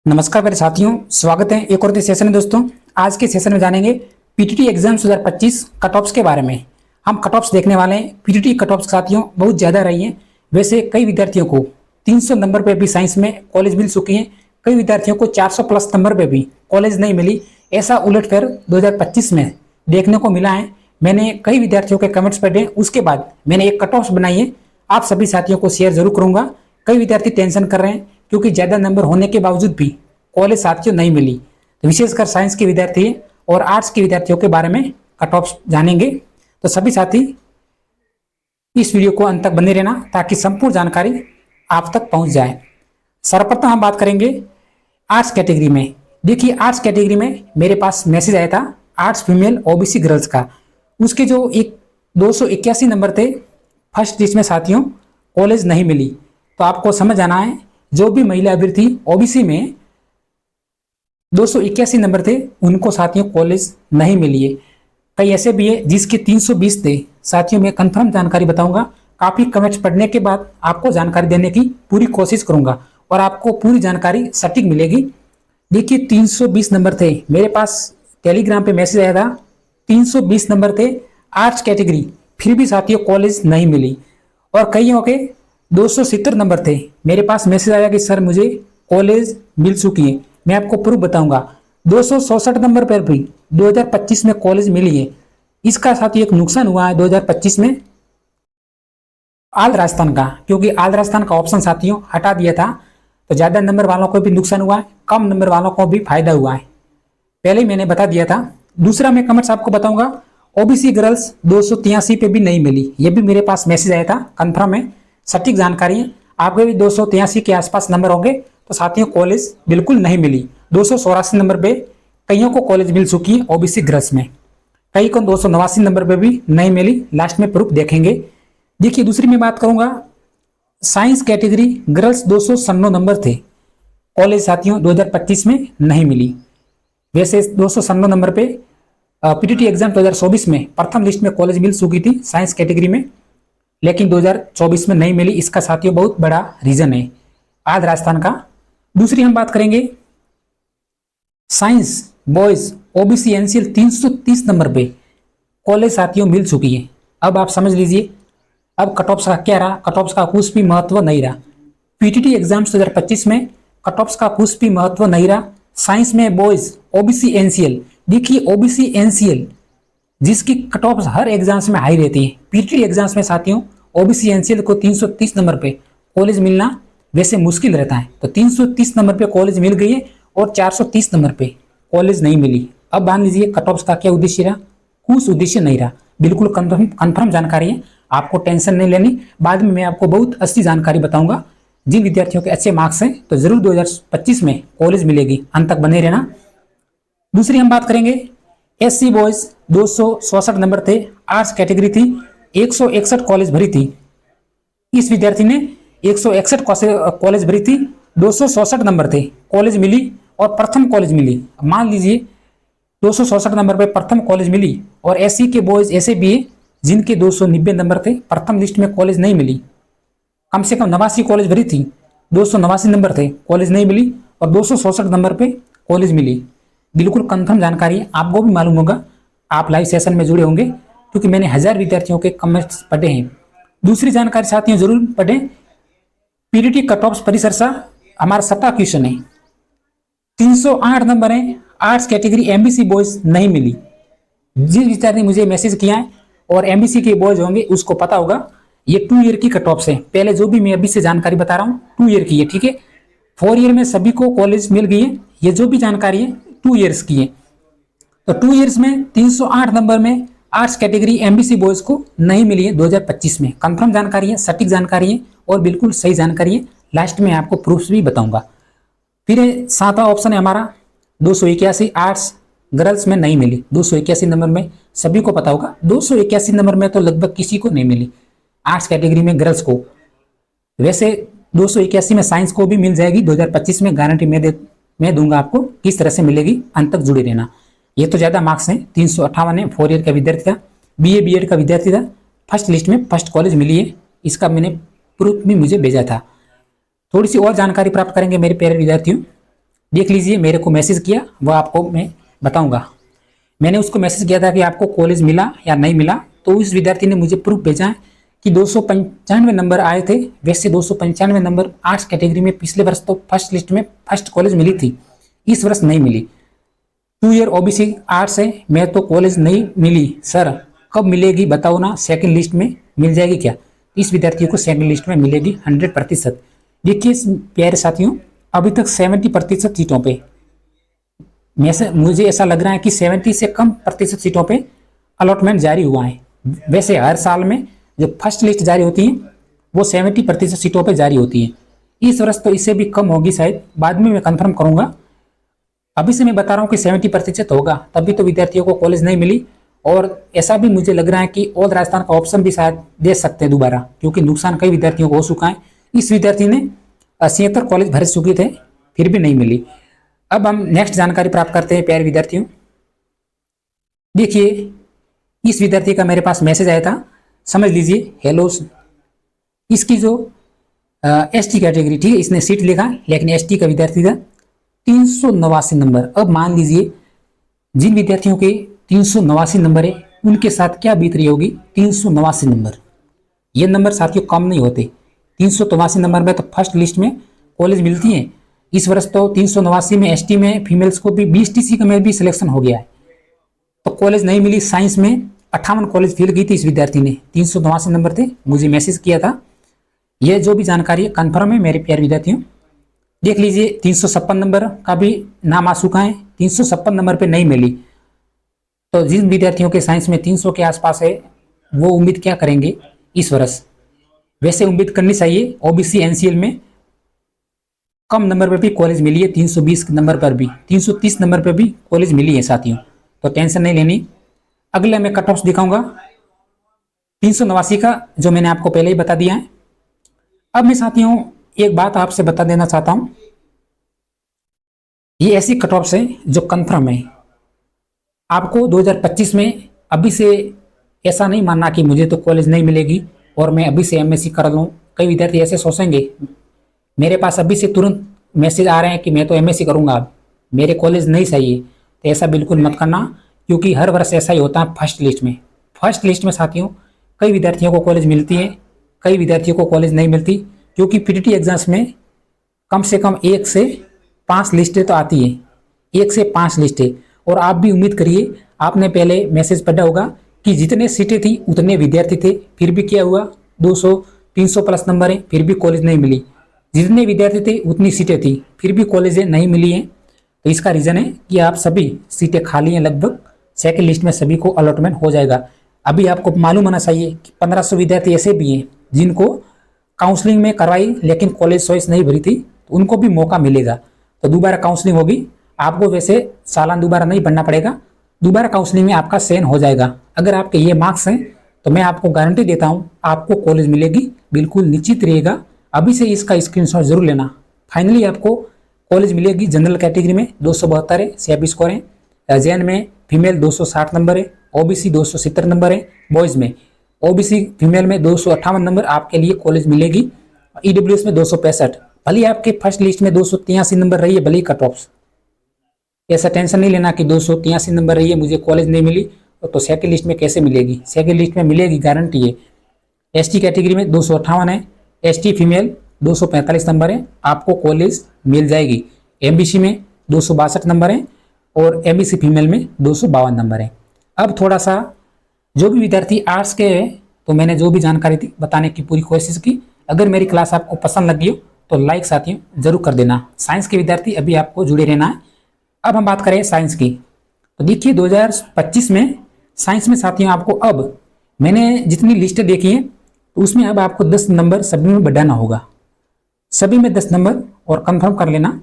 नमस्कार मेरे साथियों, स्वागत है एक और नए सेशन में। दोस्तों, आज के सेशन में जानेंगे पीटीटी एग्जाम 2025 कट ऑफ्स के बारे में। हम कट ऑफ्स देखने वाले हैं। पीटीटी कट ऑफ्स साथियों बहुत ज़्यादा रही हैं। वैसे कई विद्यार्थियों को 300 नंबर पे भी साइंस में कॉलेज मिल चुकी हैं। कई विद्यार्थियों को 400 प्लस नंबर पे भी कॉलेज नहीं मिली। ऐसा उलटफेर 2025 में देखने को मिला है। मैंने कई विद्यार्थियों के कमेंट्स पढ़े, उसके बाद मैंने एक कट ऑफ्स बनाई है। आप सभी साथियों को शेयर जरूर करूंगा। कई विद्यार्थी टेंशन कर रहे हैं क्योंकि ज्यादा नंबर होने के बावजूद भी कॉलेज साथियों नहीं मिली। तो विशेषकर साइंस के विद्यार्थी और आर्ट्स के विद्यार्थियों के बारे में कट ऑफ जानेंगे। तो सभी साथी इस वीडियो को अंत तक बने रहना ताकि संपूर्ण जानकारी आप तक पहुंच जाए। सर्वप्रथम हम बात करेंगे आर्ट्स कैटेगरी में। देखिए, आर्ट्स कैटेगरी में मेरे पास मैसेज आया था आर्ट्स फीमेल ओबीसी गर्ल्स का। उसके जो 281 नंबर थे फर्स्ट लिस्ट में साथियों कॉलेज नहीं मिली। तो आपको समझ आना है, जो भी महिला अभ्यर्थी ओबीसी में 281 नंबर थे उनको साथियों कॉलेज नहीं मिली है। कई ऐसे भी है जिसके 320 थे। साथियों मैं कंफर्म जानकारी बताऊंगा। काफी कमेंट्स पढ़ने के बाद आपको जानकारी देने की पूरी कोशिश करूंगा और आपको पूरी जानकारी सटीक मिलेगी। देखिए, 320 नंबर थे मेरे पास। टेलीग्राम पे मैसेज आया था 320 नंबर थे आर्ट्स कैटेगरी, फिर भी साथियों कॉलेज नहीं मिली। और कईयों के 270 नंबर थे। मेरे पास मैसेज आया कि सर मुझे कॉलेज मिल चुकी है। मैं आपको प्रूफ बताऊंगा। 267 नंबर पर भी 2025 में कॉलेज मिली है। इसका साथ ही एक नुकसान हुआ है 2025 में आल राजस्थान का, क्योंकि आल राजस्थान का ऑप्शन साथियों हटा दिया था। तो ज्यादा नंबर वालों को भी नुकसान हुआ है, कम नंबर वालों को भी फायदा हुआ है। पहले ही मैंने बता दिया था। दूसरा मैं कमेंट्स आपको बताऊंगा ओबीसी गर्ल्स 283 पे भी नहीं मिली। ये भी मेरे पास मैसेज आया था, कंफर्म है, सटीक जानकारी है। आपके भी 283 के आसपास नंबर होंगे तो साथियों कॉलेज बिल्कुल नहीं मिली। 284 नंबर पे कईयों को कॉलेज मिल चुकी है ओबीसी गर्ल्स में, कई को 289 नंबर पे भी नहीं मिली। लास्ट में प्रूफ देखेंगे। देखिए, दूसरी मैं बात करूंगा साइंस कैटेगरी गर्ल्स 296 नंबर थे कॉलेज साथियों 2025 में नहीं मिली। वैसे 296 नंबर पे पीटीटी एग्जाम 2024 में प्रथम लिस्ट में कॉलेज मिल चुकी थी साइंस कैटेगरी में, लेकिन 2024 में नहीं मिली। इसका साथियों बहुत बड़ा रीजन है आज राजस्थान का। दूसरी हम बात करेंगे science boys OBC NCL 330 number पे कॉलेज साथियों मिल चुकी है। अब आप समझ लीजिए अब कट ऑफ्स का क्या रहा। कट ऑफ्स का कुछ भी महत्व नहीं रहा। पीटीटी एग्जाम्स 2025 में कट ऑफ्स का कुछ भी महत्व नहीं रहा। साइंस में बॉयज ओबीसी एनसीएल, देखिए ओबीसी एनसीएल जिसकी कट ऑफ हर एग्जाम्स में हाई रहती है। पीटीटी एग्जाम्स में साथियों ओबीसी एनसीएल को 330 नंबर पे कॉलेज मिलना वैसे मुश्किल रहता है। तो 330 नंबर पे कॉलेज मिल गई है और 430 नंबर पे कॉलेज नहीं मिली। अब मान लीजिए कट ऑफ्स का क्या उद्देश्य रहा। कुछ उद्देश्य नहीं रहा। बिल्कुल कंफर्म जानकारी है, आपको टेंशन नहीं लेनी। बाद में मैं आपको बहुत अच्छी जानकारी बताऊंगा। जिन विद्यार्थियों के अच्छे मार्क्स हैं तो जरूर 2025 में कॉलेज मिलेगी। अंत तक बने रहना। दूसरी हम बात करेंगे एससी बॉयज 267 नंबर थे, आर्ट्स कैटेगरी थी, 161 कॉलेज भरी थी। इस विद्यार्थी ने 161 कॉलेज भरी थी, 267 नंबर थे, कॉलेज मिली और प्रथम कॉलेज मिली। मान लीजिए 267 नंबर पे प्रथम कॉलेज मिली और एससी के बॉयज ऐसे भी है जिनके 290 नंबर थे, प्रथम लिस्ट में कॉलेज नहीं मिली। कम से कम 89 कॉलेज भरी थी, 289 नंबर थे, कॉलेज नहीं मिली और 267 नंबर पे कॉलेज मिली। बिल्कुल कंफर्म जानकारी है, आपको भी मालूम होगा। आप लाइव सेशन में जुड़े होंगे क्योंकि मैंने 1000 विद्यार्थियों के कमेंट्स पढ़े हैं। दूसरी जानकारी साथियों जरूर पढ़ें। पीटीटी कट ऑफ परिसर सा हमारा सट्टा क्वेश्चन है। 308 नंबर है आर्ट्स कैटेगरी एमबीसी बॉयज नहीं मिली। जिस विद्यार्थी ने मुझे मैसेज किया है और एमबीसी के बॉयज होंगे उसको पता होगा ये 2 ईयर की कट ऑफ है। पहले जो भी मैं अभी से जानकारी बता रहा हूँ 2 ईयर की है, ठीक है। 4 ईयर में सभी को कॉलेज मिल गई है। ये जो भी जानकारी है 2 ईयर्स की है। तो 2 ईयर्स में 308 नंबर में आर्ट्स कैटेगरी एमबीसी बॉयज को नहीं मिली है 2025 में। कंफर्म जानकारी है, सटीक जानकारी है और बिल्कुल सही जानकारी है। लास्ट में आपको प्रूफ्स भी बताऊंगा। फिर 7वां ऑप्शन है हमारा 281 आर्ट्स गर्ल्स में नहीं मिली। 281 नंबर में सभी को पता होगा, 281 नंबर में तो लगभग किसी को नहीं मिली आर्ट्स कैटेगरी में गर्ल्स को। वैसे 281 में साइंस को भी मिल जाएगी 2025 में, गारंटी मैं दूंगा आपको किस तरह से मिलेगी। अंत तक जुड़े रहना। ये तो ज्यादा मार्क्स हैं, 358 है। 4 ईयर का विद्यार्थी था, बीए बीएड का विद्यार्थी था, फर्स्ट लिस्ट में फर्स्ट कॉलेज मिली है। इसका मैंने प्रूफ भी मुझे भेजा था। थोड़ी सी और जानकारी प्राप्त करेंगे मेरे प्यारे विद्यार्थियों। देख लीजिए, मेरे को मैसेज किया, वो आपको मैं बताऊंगा। मैंने उसको मैसेज किया था कि आपको कॉलेज मिला या नहीं मिला, तो उस विद्यार्थी ने मुझे प्रूफ भेजा है कि 295 नंबर आए थे। वैसे 295 नंबर आर्ट्स कैटेगरी में पिछले वर्ष तो फर्स्ट लिस्ट में फर्स्ट कॉलेज मिली थी, इस वर्ष नहीं मिली। 2 ईयर ओबीसी आर्ट्स है, मैं तो कॉलेज नहीं मिली सर, कब मिलेगी बताओ ना, सेकंड लिस्ट में मिल जाएगी क्या? इस विद्यार्थी को सेकंड लिस्ट में मिलेगी 100%। देखिए प्यारे साथियों, अभी तक 70% सीटों पे मुझे ऐसा लग रहा है कि 70 से कम प्रतिशत सीटों पे अलॉटमेंट जारी हुआ है। वैसे हर साल में जो फर्स्ट लिस्ट जारी होती है वो 70% सीटों पे जारी होती है। इस वर्ष तो इससे भी कम होगी शायद, बाद में मैं कंफर्म करूंगा। अभी से मैं बता रहा हूँ कि 70% होगा, तभी तो विद्यार्थियों को कॉलेज नहीं मिली। और ऐसा भी मुझे लग रहा है कि ऑल राजस्थान का ऑप्शन भी शायद दे सकते हैं दोबारा, क्योंकि नुकसान कई विद्यार्थियों को हो चुका है। इस विद्यार्थी ने 76 कॉलेज भर चुके थे, फिर भी नहीं मिली। अब हम नेक्स्ट जानकारी प्राप्त करते हैं प्यारे विद्यार्थियों। देखिए, इस विद्यार्थी का मेरे पास मैसेज आया था, समझ लीजिए। हेलो, इसकी जो एसटी कैटेगरी, ठीक है, इसने सीट लिखा, लेकिन एसटी का विद्यार्थी था, 389 नंबर। अब मान लीजिए जिन विद्यार्थियों के 389 नंबर है, उनके साथ क्या बीत रही होगी। 389 नंबर, ये नंबर साथियों कम नहीं होते। 389 नंबर में तो फर्स्ट लिस्ट में कॉलेज मिलती है। इस वर्ष तो 389 में एसटी में फीमेल्स को भी बीएसटीसी का में भी सिलेक्शन हो गया है, तो कॉलेज नहीं मिली। साइंस में 58 कॉलेज फेल गई थी इस विद्यार्थी ने, 389 नंबर थे, मुझे मैसेज किया था। यह जो भी जानकारी है कन्फर्म है मेरे प्यारे विद्यार्थियों। देख लीजिए, 356 नंबर का भी नाम आ चुका है, 356 नंबर पे नहीं मिली। तो जिन विद्यार्थियों के साइंस में 300 के आसपास है, वो उम्मीद क्या करेंगे इस वर्ष? वैसे उम्मीद करनी चाहिए। ओबीसी एनसीएल में कम नंबर पर भी कॉलेज मिली है, 320 नंबर पर भी, 330 नंबर पर भी कॉलेज मिली है साथियों, तो टेंशन नहीं लेनी। अगला मैं कट ऑफ दिखाऊंगा 389 का, जो मैंने आपको पहले ही बता दिया है। अब मैं साथियों एक बात आपसे बता देना चाहता हूं, ये ऐसी कट ऑफ है जो कंफर्म है। आपको 2025 में अभी से ऐसा नहीं मानना कि मुझे तो कॉलेज नहीं मिलेगी और मैं अभी से एमएससी कर लूँ। कई विद्यार्थी ऐसे सोचेंगे, मेरे पास अभी से तुरंत मैसेज आ रहे हैं कि मैं तो एमएससी करूंगा, अब मेरे कॉलेज नहीं चाहिए, तो ऐसा बिल्कुल मत करना, क्योंकि हर वर्ष ऐसा ही होता है। फर्स्ट लिस्ट में साथियों कई विद्यार्थियों को कॉलेज मिलती है, कई विद्यार्थियों को कॉलेज नहीं मिलती, क्योंकि पीटीटी एग्जाम्स में कम से कम 1 से 5 लिस्टें तो आती है, 1 से 5 लिस्टें। और आप भी उम्मीद करिए, आपने पहले मैसेज पढ़ा होगा कि जितने सीटें थी उतने विद्यार्थी थे, फिर भी क्या हुआ, 200 300 प्लस नंबर है, फिर भी कॉलेज नहीं मिली। जितने विद्यार्थी थे उतनी सीटें थी, फिर भी कॉलेजें नहीं मिली हैं। तो इसका रीज़न है कि आप सभी सीटें खाली हैं, लगभग सेकंड लिस्ट में सभी को अलॉटमेंट हो जाएगा। अभी आपको मालूम होना चाहिए कि 1500 विद्यार्थी ऐसे भी हैं जिनको काउंसलिंग में करवाई लेकिन कॉलेज चॉइस नहीं भरी थी, तो उनको भी मौका मिलेगा। तो दोबारा काउंसलिंग होगी, आपको वैसे सालाना दोबारा नहीं भरना पड़ेगा, दोबारा काउंसलिंग में आपका चयन हो जाएगा। अगर आपके ये मार्क्स हैं तो मैं आपको गारंटी देता हूँ आपको कॉलेज मिलेगी, बिल्कुल निश्चित रहिएगा। अभी से इसका स्क्रीनशॉट जरूर लेना। फाइनली आपको कॉलेज मिलेगी। जनरल कैटेगरी में 272 है, सीआईपी स्कोर है। जेएन में फीमेल 260 नंबर है, ओबीसी 270 नंबर है। बॉयज़ में ओबीसी फीमेल में 258 नंबर आपके लिए कॉलेज मिलेगी। ईडब्ल्यूएस में 265। भले आपके फर्स्ट लिस्ट में 283 नंबर रही है, भले ही कट ऑफ, ऐसा टेंशन नहीं लेना कि 283 नंबर रही है मुझे कॉलेज नहीं मिली, तो सेकंड लिस्ट में कैसे मिलेगी? सेकंड लिस्ट में मिलेगी, गारंटी है। एसटी कैटेगरी में 258 है, एसटी फीमेल 245 नंबर है, आपको कॉलेज मिल जाएगी। एमबीसी में 262 नंबर है और एमबीसी फीमेल में 252 नंबर है। अब थोड़ा सा जो भी विद्यार्थी आर्ट्स के हैं, तो मैंने जो भी जानकारी थी बताने की पूरी कोशिश की। अगर मेरी क्लास आपको पसंद लगी हो तो लाइक साथियों जरूर कर देना। साइंस के विद्यार्थी अभी आपको जुड़े रहना है। अब हम बात करें साइंस की, तो देखिए 2025 में साइंस में साथियों आपको, अब मैंने जितनी लिस्टें देखी हैं तो उसमें अब आपको 10 नंबर सभी में बढ़ाना होगा, सभी में 10 नंबर, और कंफर्म कर लेना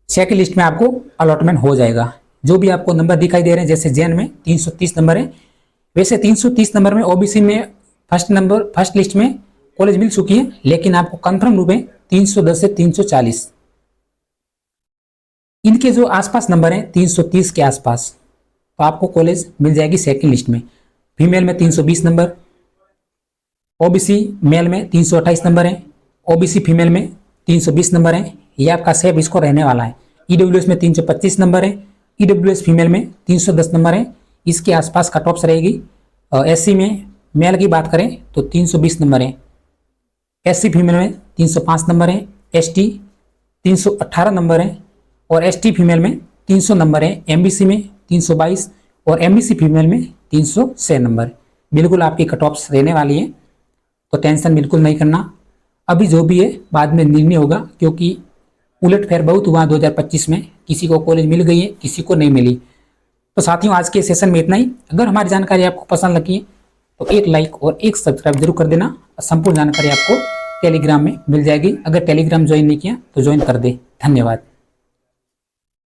सेकंड लिस्ट में आपको अलॉटमेंट हो जाएगा। जो भी आपको नंबर दिखाई दे रहे हैं, जैसे जेएन में 330 नंबर है, वैसे 330 नंबर में ओबीसी में फर्स्ट लिस्ट में कॉलेज मिल चुकी है, लेकिन आपको कंफर्म रूप में 310 से 340 इनके जो आसपास नंबर हैं 330 के आसपास, तो आपको कॉलेज मिल जाएगी सेकंड लिस्ट में। फीमेल में 320 नंबर, ओबीसी मेल में 328 नंबर है, ओबीसी फीमेल में 320 नंबर है, ये आपका सेफ स्कोर रहने वाला है। ईडब्ल्यूएस में 325 नंबर है, ईडब्ल्यूएस फीमेल में 310 नंबर है, इसके आसपास कट ऑफ्स रहेगी। एससी में मेल की बात करें तो 320 नंबर है, एससी फीमेल में 305 नंबर है, एसटी 318 नंबर है और एसटी फीमेल में 300 नंबर है, एमबीसी में 322 और एमबीसी फीमेल में 306 नंबर। बिल्कुल आपकी कट ऑफ्स रहने वाली है, तो टेंशन बिल्कुल नहीं करना। अभी जो भी है बाद में निर्णय होगा, क्योंकि उलटफेर बहुत हुआ 2025 में, किसी को कॉलेज मिल गई है, किसी को नहीं मिली। तो साथियों आज के सेशन में इतना ही। अगर हमारी जानकारी आपको पसंद लगी है तो एक लाइक और एक सब्सक्राइब जरूर कर देना। संपूर्ण जानकारी आपको टेलीग्राम में मिल जाएगी। अगर टेलीग्राम ज्वाइन नहीं किया तो ज्वाइन कर दे। धन्यवाद।